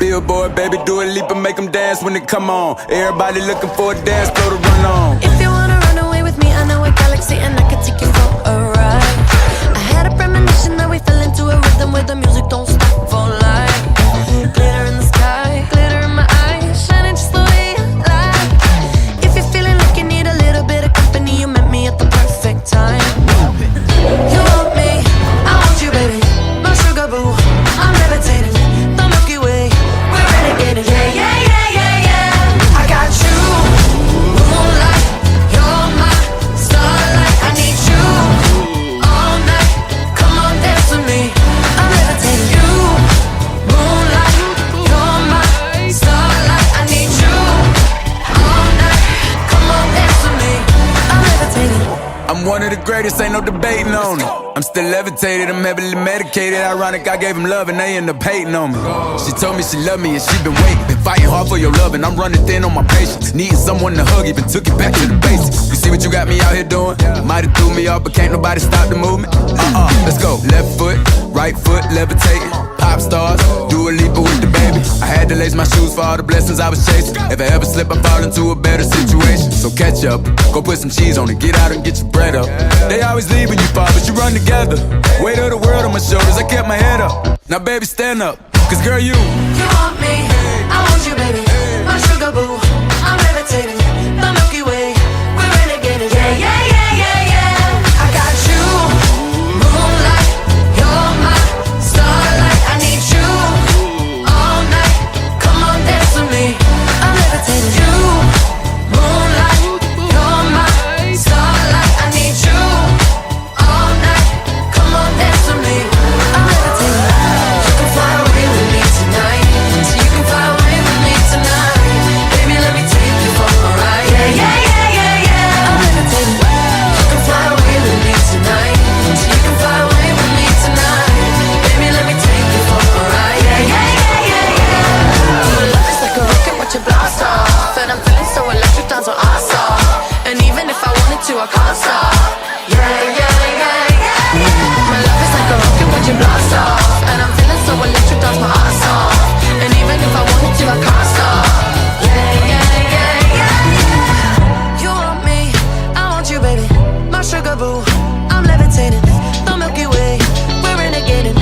billboard, baby, do a leap and make them dance when they come on. Everybody looking for a dance floor to run on. If you wanna run away with me, I know a galaxy and I can take you for a ride. I had a premonition that we fell into a rhythm where the music don't stop for life. Glitter in the sky, glitter in my eyes, shining just the way I like. If you're feeling like you need a little bit of company, you met me at the perfect time. You want me, I want you, baby, my sugar boo. I'm levitating, the Milky Way, we're renegading. Yeah, yeah, yeah, yeah, yeah. I got you, moonlight, you're my starlight. I need you all night, come on dance with me. I'm levitating. You, moonlight, you're my starlight. I need you all night, come on dance with me. I'm levitating. I'm one of the greatest, ain't no debating on it. I'm still levitated, I'm heavily medicated. Ironic, I gave him love and they end up hating on me. She told me she loved me and she been waiting. Been fighting hard for your love and I'm running thin on my patience. Needing someone to hug, even took it back to the basics. You see what you got me out here doing? Might have threw me off, but can't nobody stop the movement. Let's go. Left foot, right foot, levitating. Pop stars, do a leap with the baby. I had to lace my shoes for all the blessings I was chasing. If I ever slip, I fall into a better situation. So catch up, go put some cheese on it, get out and get your bread up. They always leaving you far, but you run together. Weight of the world on my shoulders, I kept my head up. Now baby, stand up, cause girl, you want me, I want you, baby, my sugar boo. I'm levitating, the Milky Way, we're renegading. Yeah, yeah, yeah, yeah, yeah. I got you, moonlight, you're my starlight. I need you all night, come on dance with me. I'm levitating. You, moonlight, you're my starlight. I need you all night, come on dance with me. I'm levitating. You can fly away with me tonight. You can fly away with me tonight. Baby, let me take you for a ride. Yeah, yeah, yeah, yeah, yeah. I'm levitating. You can fly away with me tonight. You can fly away with me tonight. Baby, let me take you for a ride. Yeah, yeah, yeah, yeah, yeah. Your love is like a rocket, watch it blast off. And I'm feeling so electric, dance on our off. And even if I wanted to, I can't stop. Yeah, yeah, yeah, yeah. My love is like a rocket, watch it blast off. And I'm feeling so electric, dance my ass off. And even if I wanted to, I can't stop. Yeah, yeah, yeah, yeah. You want me, I want you, baby, my sugar boo. I'm levitating, the Milky Way, we're renegading.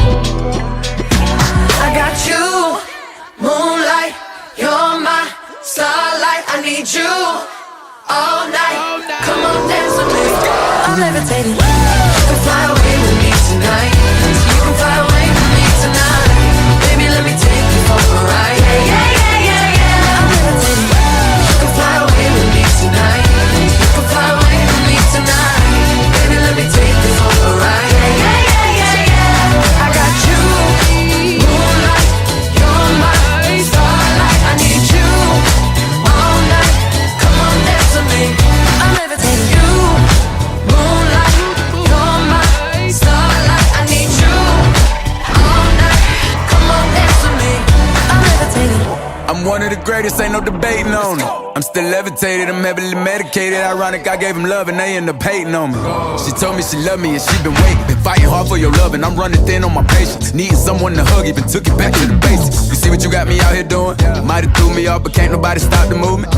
I got you, moonlight, you're my starlight. I need you all night, come on dance with me. I'm levitating. You can fly away with me tonight. You can fly away with me tonight. Baby, let me take you for a ride. Yeah, yeah, yeah, yeah, yeah. I'm levitating. You can fly away with me tonight. You can fly away with me tonight. Baby, let me take you for a ride. Yeah, yeah, yeah, yeah, yeah. I got you, moonlight, you're my starlight. I need you all night, come on dance with me. I'm levitating. You, moonlight, you're my starlight. I need you all night, come on dance with me. I'm levitating. I'm one of the greatest, ain't no debating on it. I'm still levitated, I'm heavily medicated. Ironic, I gave him love and they end up hating on me. She told me she loved me and she been waiting. Been fighting hard for your love and I'm running thin on my patience. Needing someone to hug, even took it back to the basics. You see what you got me out here doing? Might have threw me off, but can't nobody stop the movement.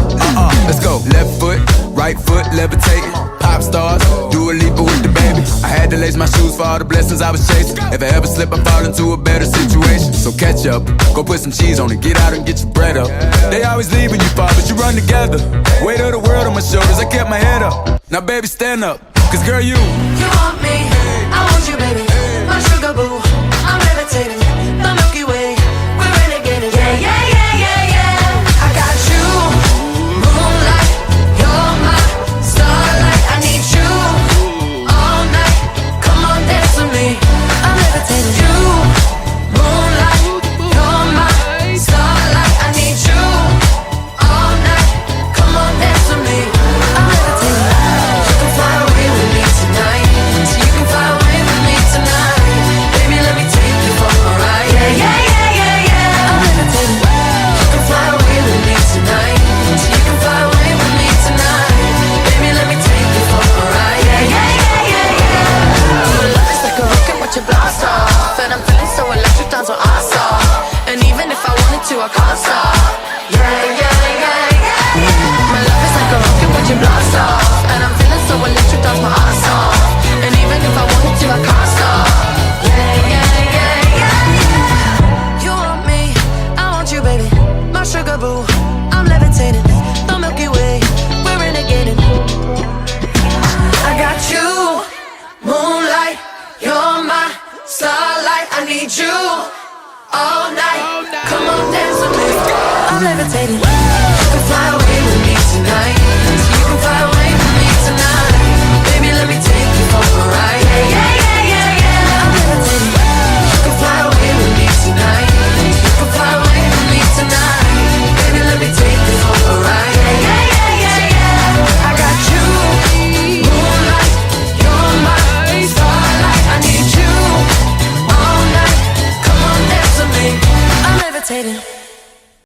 Let's go. Left foot, right foot, levitating. Pop stars, do a leap with the baby. I had to lace my shoes for all the blessings I was chasing. If I ever slip, I fall into a better situation. So catch up, go put some cheese on it, get out and get your bread up. They always leaving you far, but you run together. Weight of the world on my shoulders, I kept my head up. Now baby, stand up, cause girl, you want me, I want you, baby, my sugar boo. I'm levitating, the Milky Way, we're renegading. Yeah, yeah, yeah, yeah, yeah. I got you, moonlight, you're my starlight. I need you all night, come on dance with me. I'm levitating. You, moonlight, you're my starlight. I need you all night, come on dance with me. I'm levitating. You can fly away with me tonight. wanted to, I can't stop. Yeah, yeah, yeah, yeah. My love is like a rocket watching blast off, and I'm feeling so electric, that's my ass off. And even if I wanted to, I can't stop. Yeah, yeah, yeah, yeah. You want me, I want you, baby. My sugar boo, I'm levitating. The Milky Way, we're renegading. I got you, moonlight, you're my starlight. I need you all night. Come on, dance with me. I'm levitating.